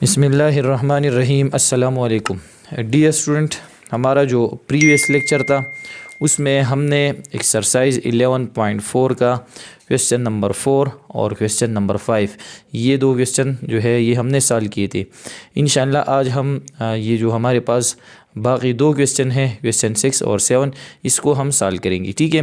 बिस्मिल्लाहिर्रहमानिर्रहीम। अस्सलामुअलैकुम dear student, हमारा जो प्रीवियस लेक्चर था उसमें हमने एक्सरसाइज 11.4 का क्वेश्चन नंबर 4 और क्वेश्चन नंबर 5 ये दो क्वेश्चन जो है ये हमने सॉल्व किए थे। इंशाल्लाह आज हम ये जो हमारे पास बाकी दो क्वेश्चन हैं क्वेश्चन 6 और 7 इसको हम सॉल्व करेंगे। ठीक है,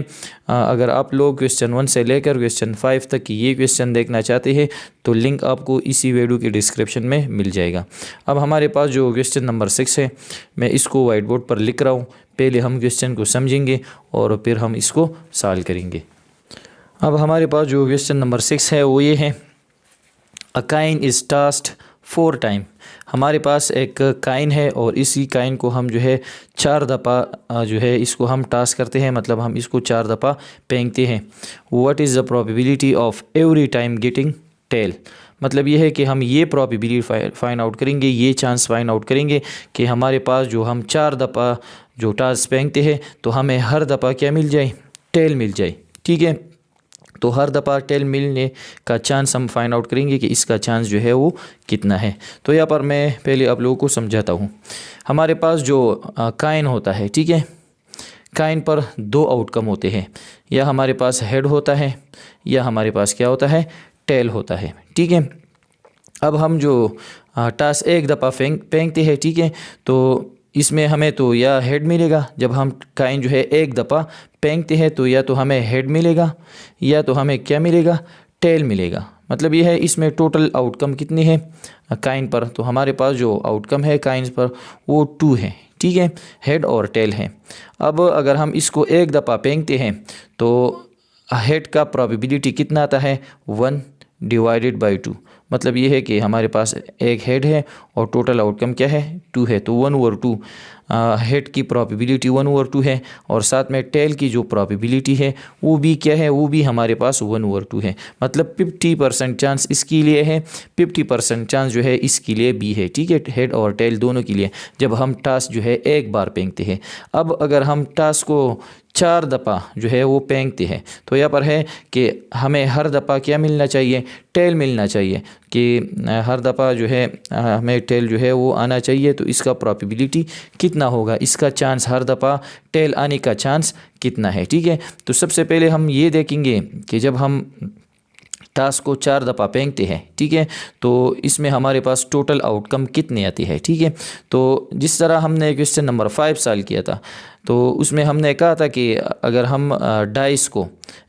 अगर आप लोग क्वेश्चन 1 से लेकर क्वेश्चन 5 तक ये क्वेश्चन देखना चाहते हैं तो लिंक आपको इसी वीडियो के डिस्क्रिप्शन में मिल जाएगा। अब हमारे पास जो क्वेश्चन नंबर 6 है मैं इसको वाइट बोर्ड पर लिख रहा हूँ। पहले हम क्वेश्चन को समझेंगे और फिर हम इसको सॉल्व करेंगे। अब हमारे पास जो क्वेश्चन नंबर 6 है वो ये है, अ काइन इज़ टास्ड 4 टाइम। हमारे पास एक काइन है और इसी काइन को हम जो है 4 दफ़ा जो है इसको हम टास्क करते हैं, मतलब हम इसको 4 दफ़ा फेंकते हैं। What is the probability of every time getting tail. मतलब ये है कि हम ये प्रोबेबिलिटी फाइंड आउट करेंगे, ये चांस फाइंड आउट करेंगे कि हमारे पास जो हम 4 दफ़ा जो टास्क फेंकते हैं तो हमें हर दफ़ा क्या मिल जाए, टेल मिल जाए। ठीक है, तो हर दफ़ा टेल मिलने का चांस हम फाइंड आउट करेंगे कि इसका चांस जो है वो कितना है। तो यहाँ पर मैं पहले आप लोगों को समझाता हूँ। हमारे पास जो काइन होता है, ठीक है, काइन पर 2 आउटकम होते हैं, या हमारे पास हेड होता है या हमारे पास क्या होता है, टेल होता है। ठीक है, अब हम जो टास्क एक दफ़ा फेंकते हैं, ठीक है, तो इसमें हमें तो या हेड मिलेगा। जब हम काइन जो है एक दफ़ा फेंकते हैं तो या तो हमें हेड मिलेगा या तो हमें क्या मिलेगा, टेल मिलेगा। मतलब ये है इसमें टोटल आउटकम कितने हैं काइन पर, तो हमारे पास जो आउटकम है काइन पर वो 2 है। ठीक है, हेड और टेल है। अब अगर हम इसको एक दफ़ा फेंकते हैं तो हेड का प्रोबेबिलिटी कितना आता है, 1 डिवाइडेड बाई 2। मतलब ये है कि हमारे पास एक हेड है और टोटल आउटकम क्या है, 2 है, तो 1/2 हेड की प्रोबेबिलिटी 1/2 है और साथ में टेल की जो प्रोबेबिलिटी है वो भी क्या है, वो भी हमारे पास 1/2 है। मतलब 50% चांस इसके लिए है, 50% चांस जो है इसके लिए भी है। ठीक है, हेड और टेल दोनों के लिए जब हम टास्क जो है एक बार फेंकते हैं। अब अगर हम टास्क को 4 दफ़ा जो है वो फेंकते हैं तो यहाँ पर है कि हमें हर दफ़ा क्या मिलना चाहिए, टेल मिलना चाहिए, कि हर दफ़ा जो है हमें टेल जो है वो आना चाहिए। तो इसका प्रोबेबिलिटी कितना होगा, इसका चांस हर दफ़ा टेल आने का चांस कितना है। ठीक है, तो सबसे पहले हम ये देखेंगे कि जब हम टास्क को 4 दफ़ा फेंकते हैं, ठीक है, तो इसमें हमारे पास टोटल आउटकम कितने आते हैं। ठीक है, तो जिस तरह हमने क्वेश्चन नंबर 5 सॉल्व किया था तो उसमें हमने कहा था कि अगर हम डाइस को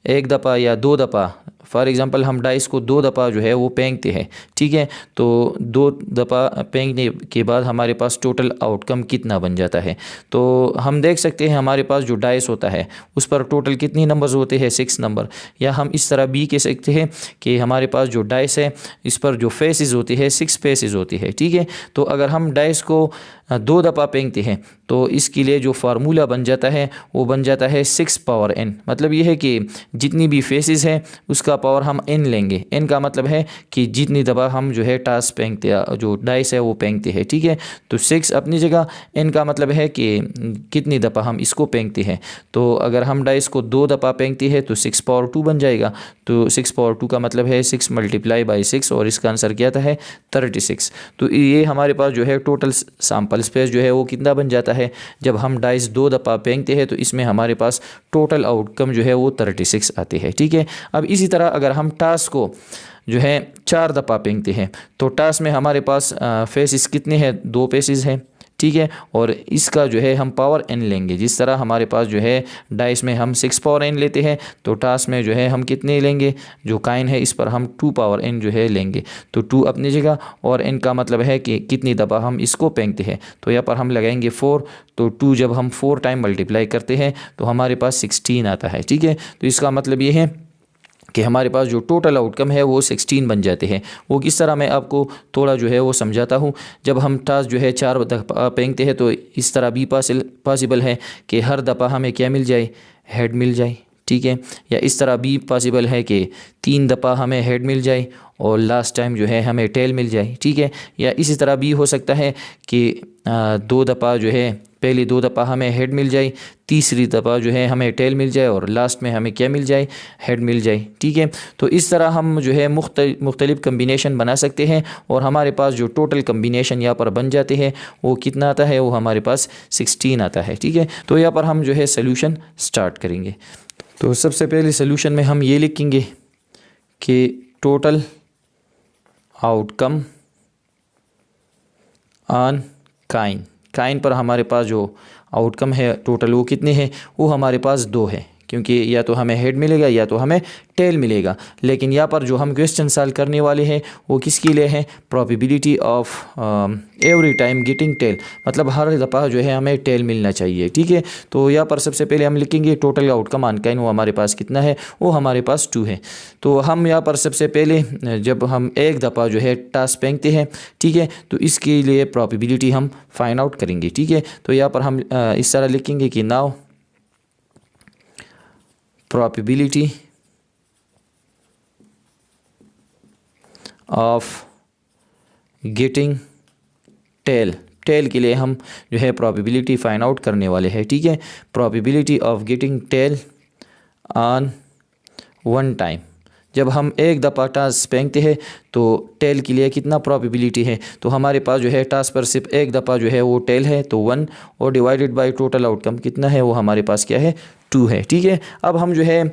एक दफ़ा या 2 दफ़ा, फॉर एग्ज़ाम्पल हम डाइस को 2 दफ़ा जो है वो फेंकते हैं, ठीक है, तो 2 दफ़ा फेंकने के बाद हमारे पास टोटल आउटकम कितना बन जाता है। तो हम देख सकते हैं हमारे पास जो डाइस होता है उस पर टोटल कितनी नंबर्स होते हैं, 6 नंबर। या हम इस तरह भी कह सकते हैं कि हमारे पास जो डाइस है इस पर जो फेसेस होती है 6 फेसेस होती है। ठीक है, तो अगर हम डाइस को 2 दफ़ा फेंकते हैं तो इसके लिए जो फार्मूला बन जाता है वो बन जाता है 6 पावर n। मतलब ये है कि जितनी भी फेसेस है उसका पावर हम n लेंगे। n का मतलब है कि जितनी दफ़ा हम जो है टास्क फेंकते हैं, जो डाइस है वो फेंकते हैं। ठीक है, तो 6 अपनी जगह, n का मतलब है कि कितनी दफ़ा हम इसको फेंकते हैं। तो अगर हम डाइस को 2 दफ़ा फेंकते हैं तो 6 पावर 2 बन जाएगा। तो 6 पावर 2 का मतलब है 6 मल्टीप्लाई बाई 6 और इसका आंसर क्या आता है, 36। तो ये हमारे पास जो है टोटल सैंपल स्पेस जो है वो कितना बन जाता है। जब हम डाइस 2 दफ़ा फेंकते हैं तो इसमें हमारे पास टोटल आउटकम जो है वो 36 आते हैं। ठीक है, अब इसी तरह अगर हम टास्क को जो है 4 दफ़ा फेंकते हैं तो टास्क में हमारे पास फेसेस कितने हैं, 2 फेसेस हैं। ठीक है, और इसका जो है हम पावर n लेंगे। जिस तरह हमारे पास जो है डाइस में हम 6 पावर n लेते हैं तो टास्क में जो है हम कितने लेंगे, जो काइन है इस पर हम 2 पावर n जो है लेंगे। तो 2 अपनी जगह और n का मतलब है कि कितनी दफ़ा हम इसको फेंकते हैं। तो यहाँ पर हम लगाएंगे 4। तो 2 जब हम 4 टाइम मल्टीप्लाई करते हैं तो हमारे पास 16 आता है। ठीक है, तो इसका मतलब ये है कि हमारे पास जो टोटल आउटकम है वो 16 बन जाते हैं। वो किस तरह मैं आपको थोड़ा जो है वो समझाता हूँ। जब हम टास्क जो है 4 दफ़ा फेंकते हैं तो इस तरह भी पॉसिबल है कि हर दफ़ा हमें क्या मिल जाए, हेड मिल जाए। ठीक है। या इस तरह भी पॉसिबल है कि 3 दफ़ा हमें हेड मिल जाए और लास्ट टाइम जो है हमें टेल मिल जाए, ठीक है। या इसी तरह भी हो सकता है कि 2 दफ़ा जो है पहली 2 दफ़ा हमें हेड मिल जाए, तीसरी दफ़ा जो है हमें टेल मिल जाए और लास्ट में हमें क्या मिल जाए, हेड मिल जाए, ठीक है। तो इस तरह हम जो है मुख्तलिफ कम्बिनेशन बना सकते हैं और हमारे पास जो टोटल कम्बिनेशन यहाँ पर बन जाते हैं वो कितना आता है, वो हमारे पास 16 आता है, ठीक है। तो यहाँ पर हम जो है सोल्यूशन स्टार्ट करेंगे। तो सबसे पहले सोल्यूशन में हम ये लिखेंगे कि टोटल आउटकम ऑन काइन पर हमारे पास जो आउटकम है टोटल वो कितने हैं, वो हमारे पास 2 है, क्योंकि या तो हमें हेड मिलेगा या तो हमें टेल मिलेगा। लेकिन यहाँ पर जो हम क्वेश्चन सॉल्व करने वाले हैं वो किसके लिए है, probability of every time getting tail, मतलब हर दफ़ा जो है हमें टेल मिलना चाहिए, ठीक है। तो यहाँ पर सबसे पहले हम लिखेंगे टोटल आउटकम ऑन काइन, वो हमारे पास कितना है, वो हमारे पास 2 है। तो हम यहाँ पर सबसे पहले जब हम एक दफ़ा जो है टास्क फेंकते हैं, ठीक है, तो इसके लिए प्रोबेबिलिटी हम फाइंड आउट करेंगे, ठीक है। तो यहाँ पर हम इस तरह लिखेंगे कि now probability of getting tail के लिए हम जो है प्रोबेबिलिटी फाइंड आउट करने वाले हैं, ठीक है। Probability of getting tell on 1 time, जब हम एक दफ़ा टास्क फेंकते हैं तो टेल के लिए कितना प्रोबेबिलिटी है, तो हमारे पास जो है टास्क पर सिर्फ एक दफ़ा जो है वो टेल है, तो 1 और डिवाइडेड बाय टोटल आउटकम कितना है, वो हमारे पास क्या है, 2 है, ठीक है। अब हम जो है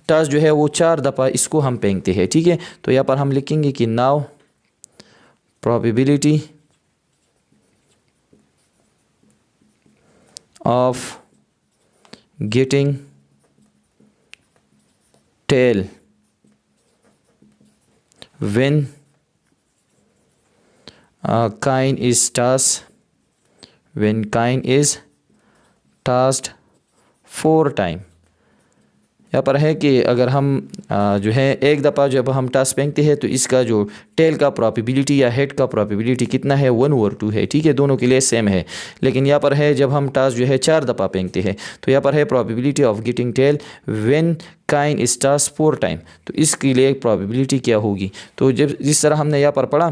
टास्क जो है वो 4 दफ़ा इसको हम फेंकते हैं, ठीक है। तो यहाँ पर हम लिखेंगे कि now probability of getting tell when kind is tasked 4 time. यहाँ पर है कि अगर हम जो है एक दफ़ा जब हम टास्क फेंकते हैं तो इसका जो टेल का प्रोबेबिलिटी या हेड का प्रोबेबिलिटी कितना है, 1/2 है, ठीक है। दोनों के लिए सेम है। लेकिन यहाँ पर है जब हम टास्क जो है 4 दफ़ा फेंकते हैं तो यहाँ पर है probability of getting tail when coin is tossed 4 time, तो इसके लिए प्रोबेबिलिटी क्या होगी। तो जब जिस तरह हमने यहाँ पर पढ़ा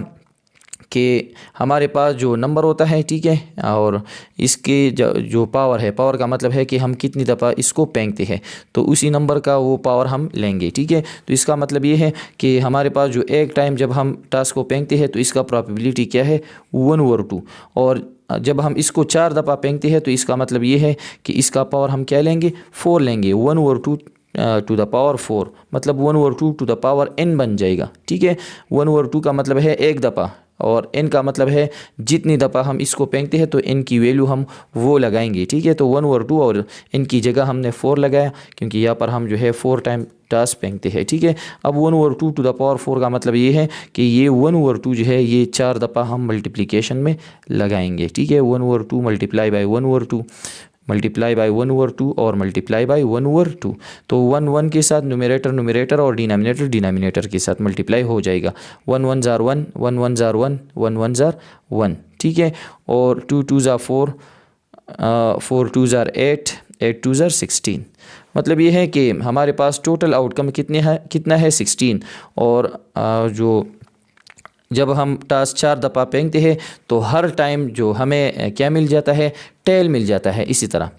कि हमारे पास जो नंबर होता है, ठीक है, और इसके जो पावर है, पावर का मतलब है कि हम कितनी दफ़ा इसको फेंकते हैं, तो उसी नंबर का वो पावर हम लेंगे, ठीक है। तो इसका मतलब ये है कि हमारे पास जो एक टाइम जब हम टास्क को फेंकते हैं तो इसका प्रोबेबिलिटी क्या है, 1/2, और जब हम इसको 4 दफ़ा फेंकते हैं तो इसका मतलब ये है कि इसका पावर हम क्या लेंगे, 4 लेंगे, 1/2 टू द पावर 4, मतलब 1/2 टू द पावर n बन जाएगा, ठीक है। 1/2 का मतलब है एक दफ़ा और n का मतलब है जितनी दफ़ा हम इसको फेंकते हैं तो n की वैल्यू हम वो लगाएंगे, ठीक है। तो 1/2 और n की जगह हमने 4 लगाया, क्योंकि यहाँ पर हम जो है 4 टाइम टास्क फेंकते हैं, ठीक है। अब 1/2 टू द पावर 4 का मतलब ये है कि ये 1/2 जो है ये 4 दफ़ा हम मल्टीप्लिकेशन में लगाएंगे, ठीक है। 1/2 मल्टीप्लाई बाई 1/2 मल्टीप्लाई बाई 1/2 और मल्टीप्लाई बाई 1/2, तो 1 के साथ न्यूमरेटर और डिनोमिनेटर के साथ मल्टीप्लाई हो जाएगा। 1 1 जार 1, 1 1 जार 1, 1 1 जार 1, ठीक है। और 2 2 जार 4, 4 2 जार 8, 8 2 जार 16। मतलब ये है कि हमारे पास टोटल आउटकम कितना है 16, और जो जब हम टास्क 4 दफ़ा फेंकते हैं तो हर टाइम जो हमें क्या मिल जाता है, टेल मिल जाता है। इसी तरह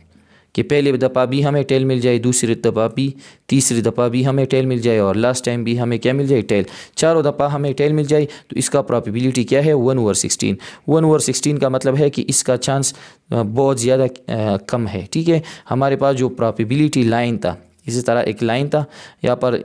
कि पहली दफ़ा भी हमें टेल मिल जाए, दूसरी दफ़ा भी, तीसरी दफ़ा भी हमें टेल मिल जाए और लास्ट टाइम भी हमें क्या मिल जाए, टेल। 4 दफ़ा हमें टेल मिल जाए तो इसका प्रोबेबिलिटी क्या है, 1/16। 1/16 का मतलब है कि इसका चांस बहुत ज़्यादा कम है, ठीक है। हमारे पास जो प्रोबेबिलिटी लाइन था, इसी तरह एक लाइन था, यहाँ पर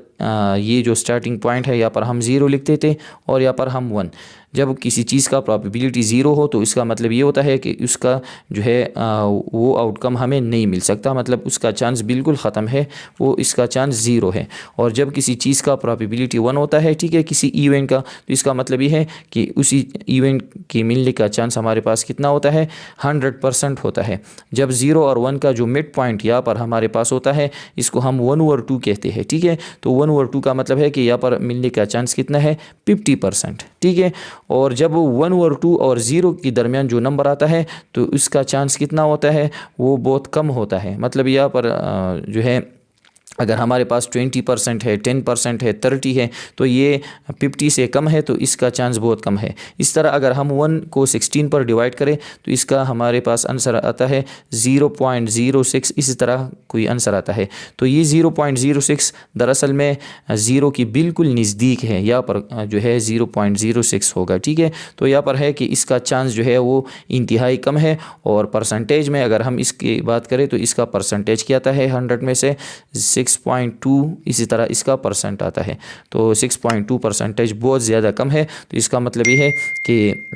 ये जो स्टार्टिंग पॉइंट है यहाँ पर हम 0 लिखते थे और यहाँ पर हम 1। जब किसी चीज़ का प्रोबेबिलिटी 0 हो तो इसका मतलब ये होता है कि उसका जो है वो आउटकम हमें नहीं मिल सकता, मतलब उसका चांस बिल्कुल ख़त्म है, वो इसका चांस 0 है। और जब किसी चीज़ का प्रोबेबिलिटी 1 होता है, ठीक है, किसी इवेंट का, तो इसका मतलब ये है कि उसी इवेंट के मिलने का चांस हमारे पास कितना होता है, 100% होता है। जब 0 और 1 का जो मिड पॉइंट यहाँ पर हमारे पास होता है, इसको हम 1/2 कहते हैं, ठीक है। तो 1/2 का मतलब है कि यहाँ पर मिलने का चांस कितना है, 50%, ठीक है। और जब 1/2 और 0 के दरमियान जो नंबर आता है तो उसका चांस कितना होता है, वो बहुत कम होता है। मतलब यहाँ पर जो है अगर हमारे पास 20% है, 10% है, 30 है, तो ये 50 से कम है, तो इसका चांस बहुत कम है। इस तरह अगर हम 1 को 16 पर डिवाइड करें तो इसका हमारे पास आंसर आता है 0.06। इसी तरह कोई आंसर आता है। तो ये 0.06 दरअसल में 0 की बिल्कुल नज़दीक है। यहाँ पर जो है 0.06 होगा। ठीक है, तो यहाँ पर है कि इसका चांस जो है वो इंतहाई कम है। और परसेंटेज में अगर हम इसकी बात करें तो इसका परसेंटेज क्या आता है 100 में से 6.2। इसी तरह इसका परसेंट आता है। तो 6.2% बहुत ज़्यादा कम है। तो इसका मतलब ये है कि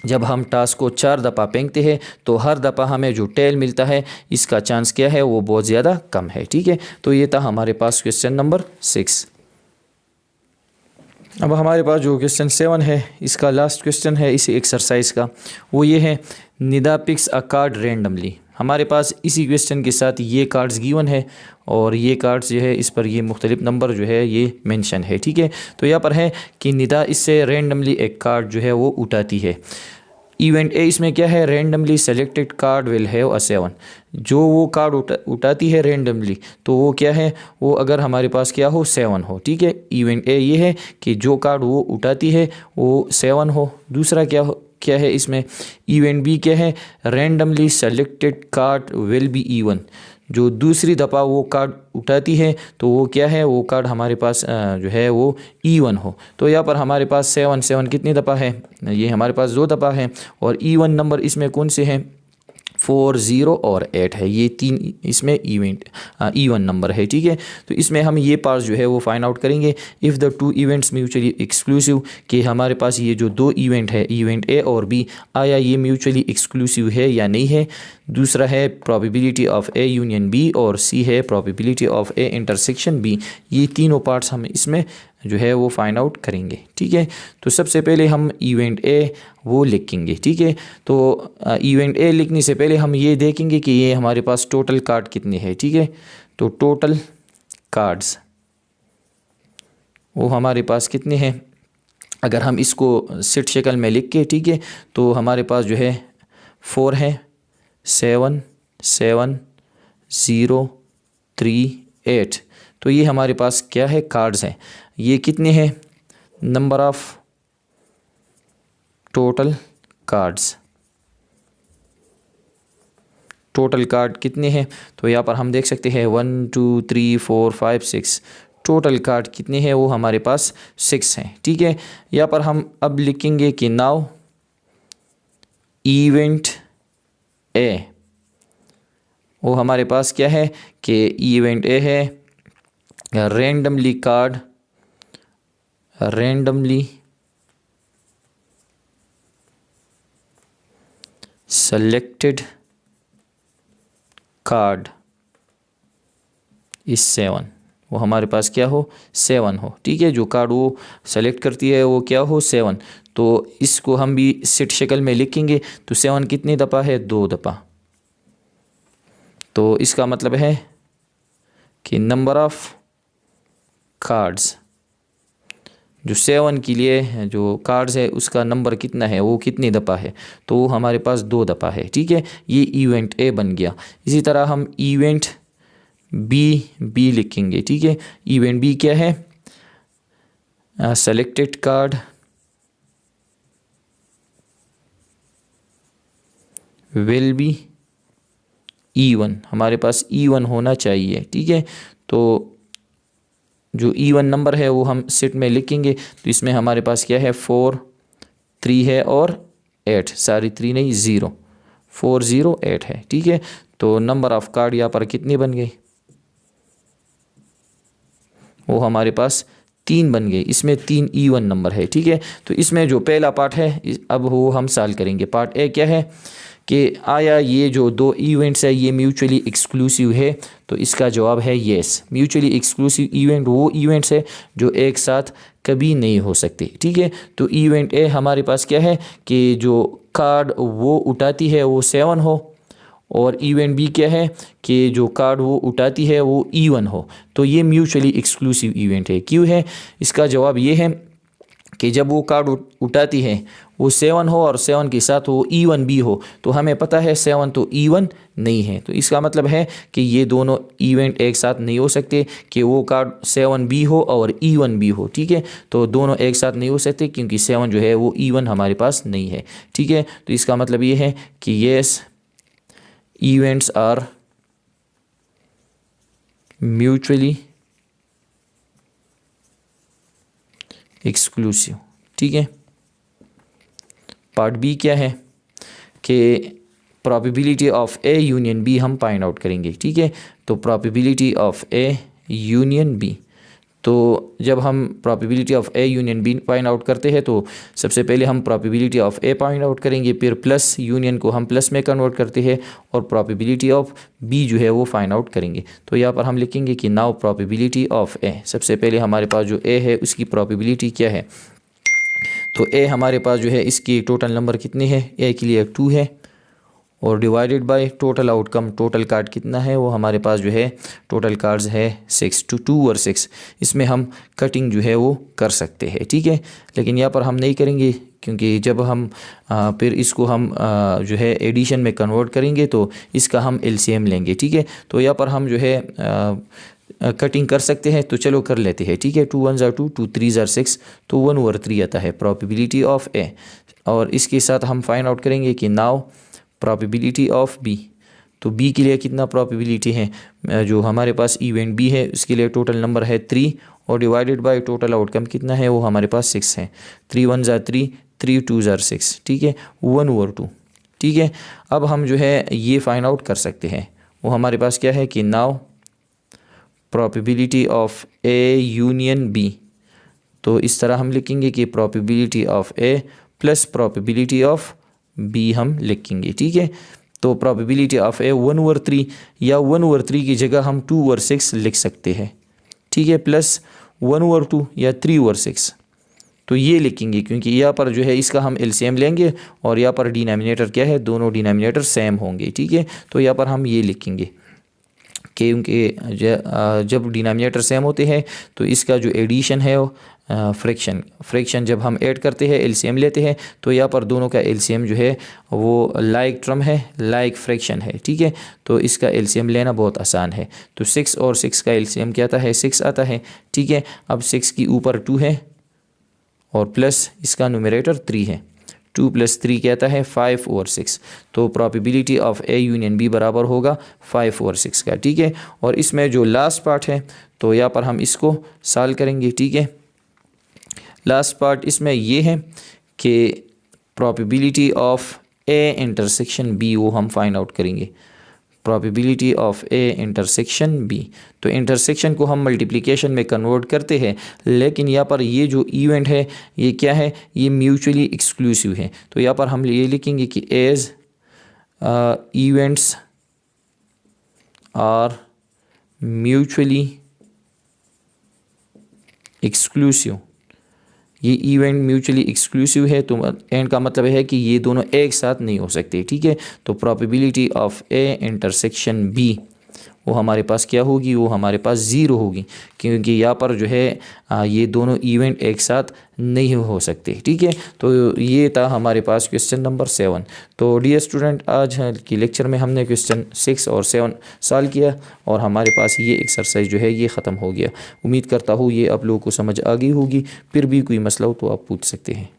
जब हम टास्क को 4 दफ़ा फेंकते हैं तो हर दफ़ा हमें जो टेल मिलता है इसका चांस क्या है वो बहुत ज़्यादा कम है। ठीक है, तो ये था हमारे पास क्वेश्चन नंबर 6। अब हमारे पास जो क्वेश्चन 7 है, इसका लास्ट क्वेश्चन है इस एक्सरसाइज का, वो ये है Nida picks a card randomly. हमारे पास इसी क्वेश्चन के साथ ये कार्ड्स गिवन है और ये कार्ड्स जो है इस पर ये मुख्तलिफ नंबर जो है ये मेंशन है। ठीक है, तो यहाँ पर है कि निदा इससे रेंडमली एक कार्ड जो है वो उठाती है। इवेंट ए इसमें क्या है, randomly selected card will have a 7। जो वो कार्ड उठाती है रेंडमली, तो वो क्या है, वो अगर हमारे पास क्या हो 7 हो। ठीक है, इवेंट ए ये है कि जो कार्ड वो उठाती है वो 7 हो। दूसरा क्या है इसमें, इवेंट बी क्या है, randomly selected card will be even. जो दूसरी दफ़ा वो कार्ड उठाती है तो वो क्या है, वो कार्ड हमारे पास जो है वो इवन हो। तो यहाँ पर हमारे पास 7 कितनी दफ़ा है, ये हमारे पास 2 दफ़ा है। और इवन नंबर इसमें कौन से हैं, 4, 0 और 8 है। ये 3 इसमें इवन नंबर है। ठीक है, तो इसमें हम ये पार्ट्स जो है वो फाइंड आउट करेंगे। If the 2 events mutually exclusive, कि हमारे पास ये जो 2 इवेंट है, इवेंट ए और बी, आया ये म्यूचुअली एक्सक्लूसिव है या नहीं है। दूसरा है probability of A union B, और सी है probability of A intersection B. ये तीनों पार्ट्स हम इसमें जो है वो फाइंड आउट करेंगे। ठीक है, तो सबसे पहले हम इवेंट ए वो लिखेंगे। ठीक है, तो इवेंट ए लिखने से पहले हम ये देखेंगे कि ये हमारे पास टोटल कार्ड कितने हैं। ठीक है, तो टोटल कार्ड्स वो हमारे पास कितने हैं, अगर हम इसको सेट शक्ल में लिख के, ठीक है, तो हमारे पास जो है 4 है, 7, 7, 0, 3, 8। तो ये हमारे पास क्या है, कार्ड्स हैं। ये कितने हैं, number of total cards, total card कितने हैं। तो यहाँ पर हम देख सकते हैं 1, 2, 3, 4, 5, 6। टोटल कार्ड कितने हैं, वो हमारे पास 6 हैं। ठीक है, यहाँ पर हम अब लिखेंगे कि नाउ इवेंट ए, वो हमारे पास क्या है कि इवेंट ए है randomly card, randomly selected card इस 7। वो हमारे पास क्या हो, 7 हो। ठीक है, जो कार्ड वो सेलेक्ट करती है वो क्या हो, 7। तो इसको हम भी सेट शक्ल में लिखेंगे। तो 7 कितनी दफ़ा है, 2 दफ़ा। तो इसका मतलब है कि नंबर ऑफ कार्ड्स जो 7 के लिए जो कार्ड्स है उसका नंबर कितना है, वो कितनी दफ़ा है, तो वो हमारे पास 2 दफ़ा है। ठीक है, ये इवेंट ए बन गया। इसी तरह हम इवेंट बी लिखेंगे। ठीक है, इवेंट बी क्या है, selected card will be even, हमारे पास इवन होना चाहिए। ठीक है, तो जो इवन नंबर है वो हम सेट में लिखेंगे। तो इसमें हमारे पास क्या है, 4, 3 है और 8, सारी 3 नहीं 0, 4, 0, 8 है। ठीक है, तो नंबर ऑफ कार्ड यहाँ पर कितनी बन गई, वो हमारे पास 3 बन गए। इसमें 3 इवन नंबर है। ठीक है, तो इसमें जो पहला पार्ट है अब वो हम सॉल्व करेंगे। पार्ट ए क्या है कि आया ये जो 2 इवेंट्स है ये म्यूचुअली एक्सक्लूसिव है। तो इसका जवाब है येस। म्यूचुअली एक्सक्लूसिव इवेंट वो इवेंट्स है जो एक साथ कभी नहीं हो सकते। ठीक है, तो इवेंट ए हमारे पास क्या है कि जो कार्ड वो उठाती है वो 7 हो, और इवेंट बी क्या है कि जो कार्ड वो उठाती है वो इवन हो। तो ये म्यूचुअली एक्सक्लूसिव इवेंट है। क्यों है, इसका जवाब ये है कि जब वो कार्ड उठाती है वो 7 हो और 7 के साथ वो इवन बी हो, तो हमें पता है 7 तो इवन नहीं है। तो इसका मतलब है कि ये दोनों इवेंट एक साथ नहीं हो सकते कि वो कार्ड 7 बी हो और इवन बी हो। ठीक है, तो दोनों एक साथ नहीं हो सकते क्योंकि 7 जो है वो इवन हमारे पास नहीं है। ठीक है, तो इसका मतलब ये है कि yes events are mutually exclusive. ठीक है, पार्ट बी क्या है कि probability of A union B हम फाइंड आउट करेंगे। ठीक है, तो probability of A union B, तो जब हम probability of A union B find out करते हैं तो सबसे पहले हम probability of A find out करेंगे, फिर प्लस यूनियन को हम प्लस में कन्वर्ट करते हैं और प्रोबेबिलिटी ऑफ बी जो है वो फाइंड आउट करेंगे। तो यहाँ पर हम लिखेंगे कि नाउ प्रोबेबिलिटी ऑफ ए, सबसे पहले हमारे पास जो ए है उसकी प्रोबेबिलिटी क्या है, तो ए हमारे पास जो है इसकी टोटल नंबर कितनी है, ए के लिए 2 है और divided by total outcome, total card कितना है वो हमारे पास जो है टोटल कार्ड्स है 6 to 2 और 6। इसमें हम कटिंग जो है वो कर सकते हैं। ठीक है, लेकिन यहाँ पर हम नहीं करेंगे क्योंकि जब हम फिर इसको हम जो है एडिशन में कन्वर्ट करेंगे तो इसका हम एलसीएम लेंगे। ठीक है, तो यहाँ पर हम जो है कटिंग कर सकते हैं, तो चलो कर लेते हैं। ठीक है, 2 1 2 2 3 6, तो 1/3 आता है प्रोबेबिलिटी ऑफ ए। और इसके साथ हम फाइंड आउट करेंगे कि नाउ प्रोबेबिलिटी ऑफ बी, तो बी के लिए कितना प्रोबेबिलिटी है, जो हमारे पास इवेंट बी है उसके लिए टोटल नंबर है 3 और डिवाइडेड बाय टोटल आउटकम कितना है वो हमारे पास 6 है। 3 1 3, 3 2 6। ठीक है, 1/2। ठीक है, अब हम जो है ये फाइंड आउट कर सकते हैं, वो हमारे पास क्या है कि now probability of A union B, तो इस तरह हम लिखेंगे कि probability of A plus probability of B हम लिखेंगे। ठीक है, तो प्रोबेबिलिटी ऑफ ए 1/3 या 1/3 की जगह हम 2/6 लिख सकते हैं। ठीक है, प्लस 1/2 या 3/6, तो ये लिखेंगे क्योंकि यहाँ पर जो है इसका हम एलसीएम लेंगे और यहाँ पर डिनोमिनेटर क्या है, दोनों डिनोमिनेटर सेम होंगे। ठीक है, तो यहाँ पर हम ये लिखेंगे क्योंकि जब डिनोमिनेटर सेम होते हैं तो इसका जो एडिशन है वो फ्रैक्शन जब हम ऐड करते हैं एलसीएम लेते हैं तो यहाँ पर दोनों का एलसीएम जो है वो लाइक टर्म है, लाइक फ्रैक्शन है। ठीक है, तो इसका एलसीएम लेना बहुत आसान है। तो 6 और 6 का एलसीएम क्या आता है, 6 आता है। ठीक है, अब 6 की ऊपर 2 है और प्लस इसका न्यूमरेटर 3 है। 2 + 3 क्या आता है, 5/6। तो probability of A union B बराबर होगा 5/6 का। ठीक है, और इसमें जो लास्ट पार्ट है तो यहाँ पर हम इसको सॉल्व करेंगे। ठीक है, लास्ट पार्ट इसमें ये है कि probability of A intersection B वो हम फाइंड आउट करेंगे। Probability of A intersection B, तो इंटरसेक्शन को हम मल्टीप्लिकेशन में कन्वर्ट करते हैं, लेकिन यहाँ पर ये जो इवेंट है ये क्या है, ये म्यूचुअली एक्सक्लूसिव है। तो यहाँ पर हम ये लिखेंगे कि as events are mutually exclusive, ये इवेंट म्यूचुअली एक्सक्लूसिव है, तो एंड का मतलब है कि ये दोनों एक साथ नहीं हो सकते। ठीक है, तो probability of A intersection B वो हमारे पास क्या होगी, वो हमारे पास 0 होगी क्योंकि यहाँ पर जो है ये दोनों इवेंट एक साथ नहीं हो सकते। ठीक है, तो ये था हमारे पास क्वेश्चन नंबर 7। तो डियर स्टूडेंट, आज की लेक्चर में हमने क्वेश्चन 6 और 7 सॉल्व किया और हमारे पास ये एक्सरसाइज जो है ये ख़त्म हो गया। उम्मीद करता हूँ ये आप लोगों को समझ आ गई होगी। फिर भी कोई मसला हो तो आप पूछ सकते हैं।